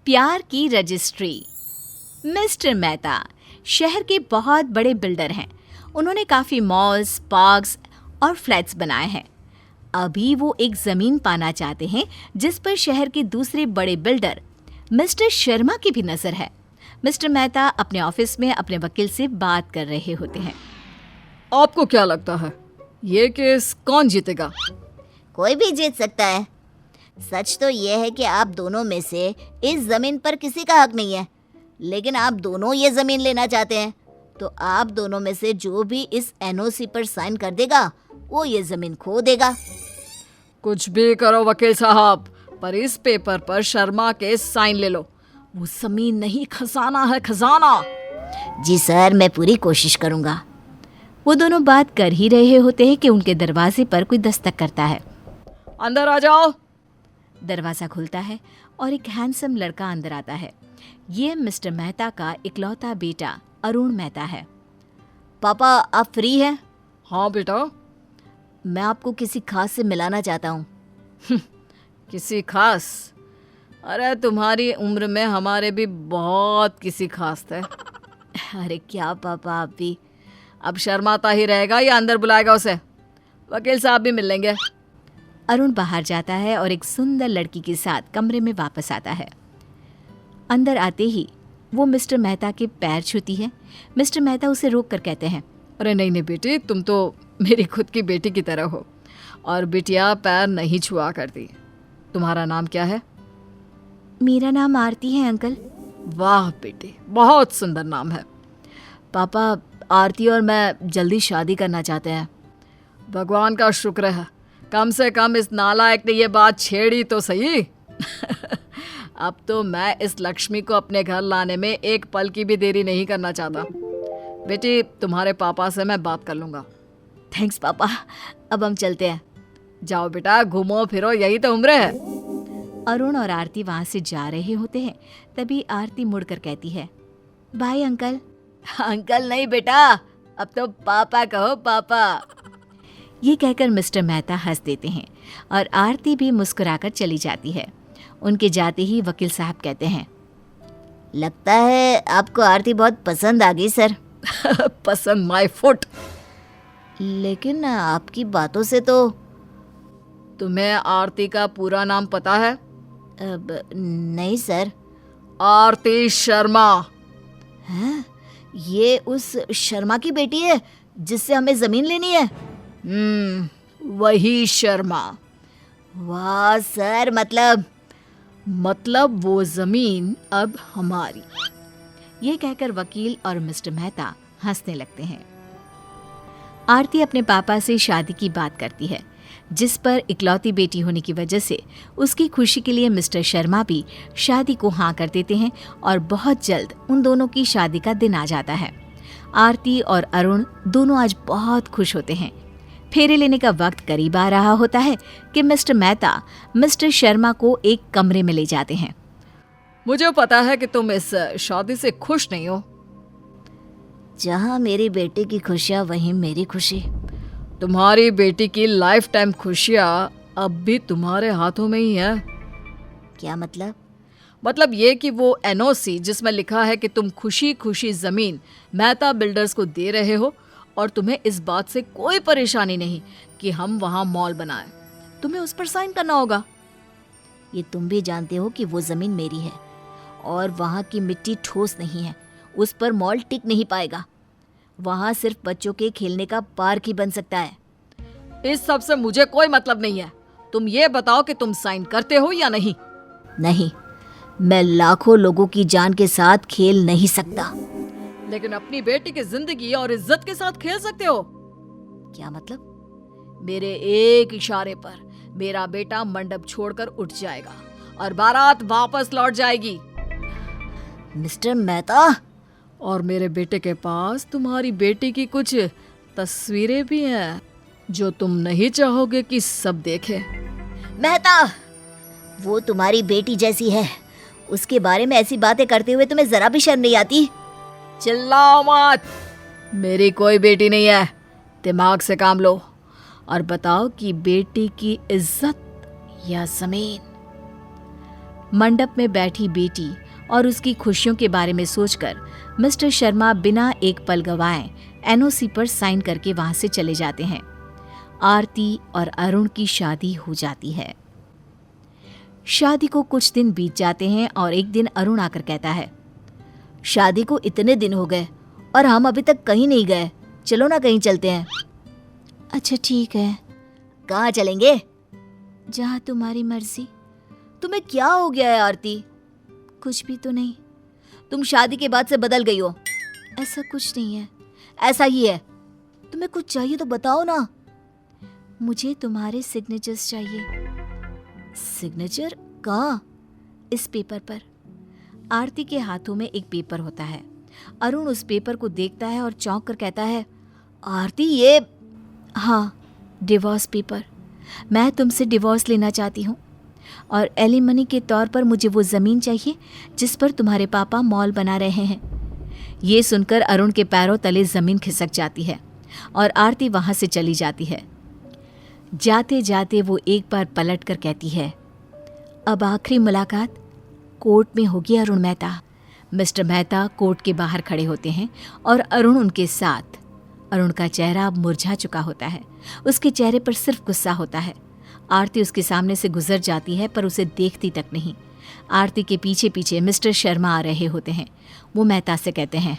प्यार की registry. Mister Mehta शहर के बहुत बड़े बिल्डर हैं। उन्होंने काफ़ी मॉल्स, पार्क्स और फ्लैट्स बनाए हैं। अभी वो एक ज़मीन पाना चाहते हैं जिस पर शहर के दूसरे बड़े बिल्डर मिस्टर शर्मा की भी नज़र है। मिस्टर मेहता अपने ऑफिस में अपने वकील से बात कर रहे होते हैं। आपको क्या लगता है ये केस कौन जीतेगा? कोई भी जीत सकता है। सच तो ये है कि आप दोनों में से इस जमीन पर किसी का हक नहीं है, लेकिन आप दोनों ये जमीन लेना चाहते हैं, तो आप दोनों में से जो भी इस एनओसी पर साइन कर देगा वो ये जमीन खो देगा। कुछ भी करो वकील साहब, पर इस पेपर पर शर्मा के साइन ले लो। वो जमीन नहीं, खजाना है, खजाना। जी सर, मैं पूरी कोशिश करूँगा। वो दोनों बात कर ही रहे होते हैं कि उनके दरवाजे पर कोई दस्तक करता है। अंदर आ जाओ। दरवाज़ा खुलता है और एक हैंडसम लड़का अंदर आता है। ये मिस्टर मेहता का इकलौता बेटा अरुण मेहता है। पापा, आप फ्री हैं? हाँ बेटा। मैं आपको किसी खास से मिलाना चाहता हूँ। किसी खास? अरे तुम्हारी उम्र में हमारे भी बहुत किसी खास थे। अरे क्या पापा, आप भी। अब शर्माता ही रहेगा या अंदर बुलाएगा उसे? वकील साहब भी मिल लेंगे। अरुण बाहर जाता है और एक सुंदर लड़की के साथ कमरे में वापस आता है। अंदर आते ही वो मिस्टर मेहता के पैर छूती है। मिस्टर मेहता उसे रोक कर कहते हैं, अरे नहीं नहीं बेटी, तुम तो मेरी खुद की बेटी की तरह हो, और बिटिया पैर नहीं छुआ करती। तुम्हारा नाम क्या है? मेरा नाम आरती है अंकल। वाह बेटी, बहुत सुंदर नाम है। पापा, आरती और मैं जल्दी शादी करना चाहते हैं। भगवान का शुक्र है, कम से कम इस नालायक ने ये बात छेड़ी तो सही। अब तो मैं इस लक्ष्मी को अपने घर लाने में एक पल की भी देरी नहीं करना चाहता। बेटी, तुम्हारे पापा से मैं बात कर लूँगा। थैंक्स पापा, अब हम चलते हैं। जाओ बेटा, घूमो फिरो, यही तो उम्र है। अरुण और आरती वहाँ से जा रहे होते हैं। तभी आरती मुड़कर कहती है, बाय अंकल। अंकल नहीं बेटा, अब तो पापा कहो, पापा। ये कहकर मिस्टर मेहता हंस देते हैं और आरती भी मुस्कुराकर चली जाती है। उनके जाते ही वकील साहब कहते हैं, लगता है आपको आरती बहुत पसंद आ गई सर। पसंद माय फुट। लेकिन आपकी बातों से तो। तुम्हें आरती का पूरा नाम पता है? नहीं सर। आरती शर्मा। हैं? ये उस शर्मा की बेटी है जिससे हमें जमीन लेनी है? वही शर्मा। वाह सर, मतलब वो जमीन अब हमारी। ये कहकर वकील और मिस्टर मेहता हंसने लगते हैं। आरती अपने पापा से शादी की बात करती है, जिस पर इकलौती बेटी होने की वजह से उसकी खुशी के लिए मिस्टर शर्मा भी शादी को हाँ कर देते हैं और बहुत जल्द उन दोनों की शादी का दिन आ जाता है। आरती और अरुण दोनों आज बहुत खुश होते हैं। फेरे लेने का वक्त करीब आ रहा होता है कि मिस्टर मेहता मिस्टर शर्मा को एक कमरे में ले जाते हैं। मुझे पता है कि तुम इस शादी से खुश नहीं हो। जहाँ मेरी बेटी की खुशियाँ वहीं मेरी खुशी। तुम्हारी बेटी की लाइफ टाइम खुशियाँ अब भी तुम्हारे हाथों में ही है। क्या मतलब? मतलब ये कि वो एनओसी जिसमें लिखा है कि तुम खुशी खुशी जमीन मेहता बिल्डर्स को दे रहे हो, और तुम्हें इस बात से कोई परेशानी नहीं कि हम वहाँ मॉल बनाएं। तुम्हें उस पर साइन करना होगा। ये तुम भी जानते हो कि वो जमीन मेरी है और वहाँ की मिट्टी ठोस नहीं है, उस पर मॉल टिक नहीं पाएगा। वहाँ सिर्फ बच्चों के खेलने का पार्क ही बन सकता है। इस सब से मुझे कोई मतलब नहीं है। तुम ये बताओ कि तुम साइन करते हो या नहीं? नहीं, मैं लाखों लोगों की जान के साथ खेल नहीं सकता। लेकिन अपनी बेटी की जिंदगी और इज्जत के साथ खेल सकते हो। क्या मतलब? मेरे एक इशारे पर मेरा बेटा मंडप छोड़कर उठ जाएगा और बारात वापस लौट जाएगी। मिस्टर मेहता, और मेरे बेटे के पास तुम्हारी बेटी की कुछ तस्वीरें भी हैं जो तुम नहीं चाहोगे कि सब देखें। मेहता, वो तुम्हारी बेटी जैसी है, उसके बारे में ऐसी बातें करते हुए तुम्हें जरा भी शर्म नहीं आती? चिल्लाओ मत। मेरी कोई बेटी नहीं है। दिमाग से काम लो और बताओ कि बेटी की इज्जत या जमीन। मंडप में बैठी बेटी और उसकी खुशियों के बारे में सोचकर मिस्टर शर्मा बिना एक पल गवाए एनओसी पर साइन करके वहां से चले जाते हैं। आरती और अरुण की शादी हो जाती है। शादी को कुछ दिन बीत जाते हैं और एक दिन अरुण आकर कहता है, शादी को इतने दिन हो गए और हम अभी तक कहीं नहीं गए, चलो ना कहीं चलते हैं। अच्छा ठीक है, कहाँ चलेंगे? जहाँ तुम्हारी मर्जी। तुम्हें क्या हो गया है आरती? कुछ भी तो नहीं। तुम शादी के बाद से बदल गई हो। ऐसा कुछ नहीं है। ऐसा ही है। तुम्हें कुछ चाहिए तो बताओ ना। मुझे तुम्हारे सिग्नेचर्स चाहिए। सिग्नेचर? कहाँ? इस पेपर पर। आरती के हाथों में एक पेपर होता है। अरुण उस पेपर को देखता है और चौंक कर कहता है, आरती ये? हाँ, डिवोर्स पेपर। मैं तुमसे डिवोर्स लेना चाहती हूँ और एलिमनी के तौर पर मुझे वो ज़मीन चाहिए जिस पर तुम्हारे पापा मॉल बना रहे हैं। ये सुनकर अरुण के पैरों तले ज़मीन खिसक जाती है और आरती वहाँ से चली जाती है। जाते जाते वो एक बार पलट कर कहती है, अब आखिरी मुलाकात कोर्ट में होगी अरुण मेहता। मिस्टर मेहता कोर्ट के बाहर खड़े होते हैं और अरुण उनके साथ। अरुण का चेहरा अब मुरझा चुका होता है। उसके चेहरे पर सिर्फ गुस्सा होता है। आरती उसके सामने से गुजर जाती है पर उसे देखती तक नहीं। आरती के पीछे पीछे मिस्टर शर्मा आ रहे होते हैं। वो मेहता से कहते हैं,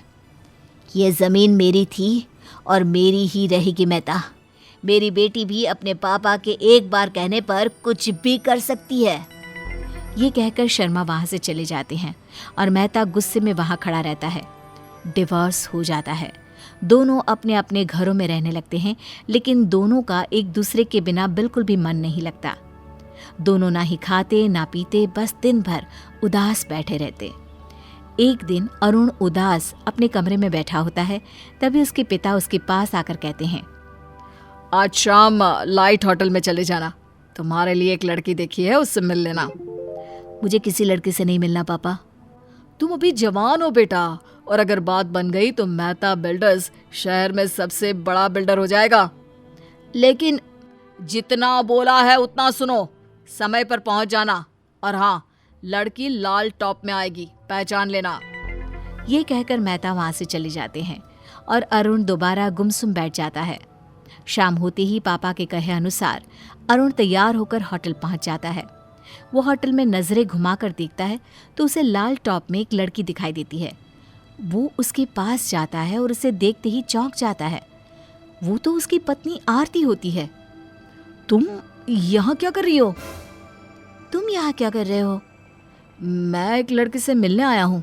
ये ज़मीन मेरी थी और मेरी ही रहेगी मेहता। मेरी बेटी भी अपने पापा के एक बार कहने पर कुछ भी कर सकती है। ये कहकर शर्मा वहाँ से चले जाते हैं और मेहता गुस्से में वहाँ खड़ा रहता है। डिवोर्स हो जाता है। दोनों अपने अपने घरों में रहने लगते हैं, लेकिन दोनों का एक दूसरे के बिना बिल्कुल भी मन नहीं लगता। दोनों ना ही खाते ना पीते, बस दिन भर उदास बैठे रहते। एक दिन अरुण उदास अपने कमरे में बैठा होता है, तभी उसके पिता उसके पास आकर कहते हैं, आज शाम लाइट होटल में चले जाना, तुम्हारे लिए एक लड़की देखी है, उससे मिल लेना। मुझे किसी लड़के से नहीं मिलना पापा। तुम अभी जवान हो बेटा, और अगर बात बन गई तो मेहता बिल्डर्स शहर में सबसे बड़ा बिल्डर हो जाएगा। लेकिन जितना बोला है उतना सुनो, समय पर पहुंच जाना, और हाँ, लड़की लाल टॉप में आएगी, पहचान लेना। ये कहकर मेहता वहां से चले जाते हैं और अरुण दोबारा गुमसुम बैठ जाता है। शाम होते ही पापा के कहे अनुसार अरुण तैयार होकर होटल पहुंच जाता है। वो होटल में नजरें घुमाकर देखता है तो उसे लाल टॉप में एक लड़की दिखाई देती है। वो उसके पास जाता है और उसे देखते ही चौंक जाता है। वो तो उसकी पत्नी आरती होती है। तुम यहाँ क्या कर रही हो? तुम यहाँ क्या कर रहे हो? मैं एक लड़के से मिलने आया हूँ।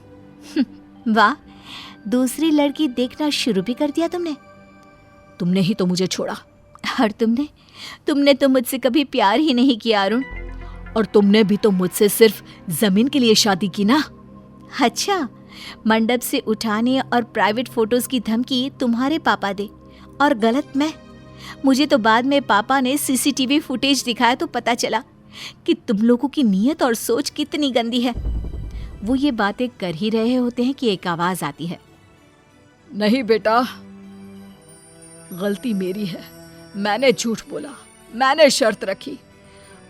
वाह, दूसरी लड़की देखना शुरू भी कर दिया तुमने। तुमने ही तो मुझे छोड़ा। और तुमने तो मुझसे कभी प्यार ही नहीं किया अरुण। और तुमने भी तो मुझसे सिर्फ जमीन के लिए शादी की ना। अच्छा, मंडप से उठाने और प्राइवेट फोटोज की धमकी तुम्हारे पापा दे और गलत मैं। मुझे तो बाद में पापा ने सीसीटीवी फुटेज दिखाया तो पता चला कि तुम लोगों की नीयत और सोच कितनी गंदी है। वो ये बातें कर ही रहे होते हैं कि एक आवाज आती है, नहीं बेटा, गलती मेरी है, मैंने झूठ बोला, मैंने शर्त रखी।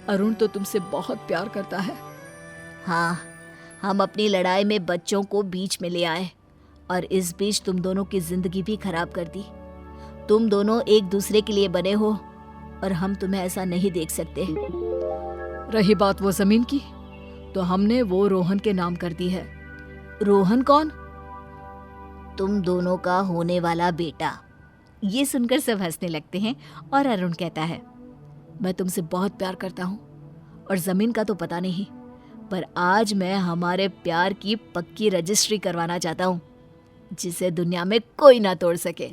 अरुण तो तुमसे बहुत प्यार करता है। हाँ, हम अपनी लड़ाई में बच्चों को बीच में ले आए और इस बीच तुम दोनों की जिंदगी भी खराब कर दी। तुम दोनों एक दूसरे के लिए बने हो और हम तुम्हें ऐसा नहीं देख सकते। रही बात वो जमीन की, तो हमने वो रोहन के नाम कर दी है। रोहन कौन? तुम दोनों का होने वाला बेटा। ये सुनकर सब हंसने लगते हैं और अरुण कहता है, मैं तुमसे बहुत प्यार करता हूँ और जमीन का तो पता नहीं, पर आज मैं हमारे प्यार की पक्की रजिस्ट्री करवाना चाहता हूँ जिसे दुनिया में कोई ना तोड़ सके।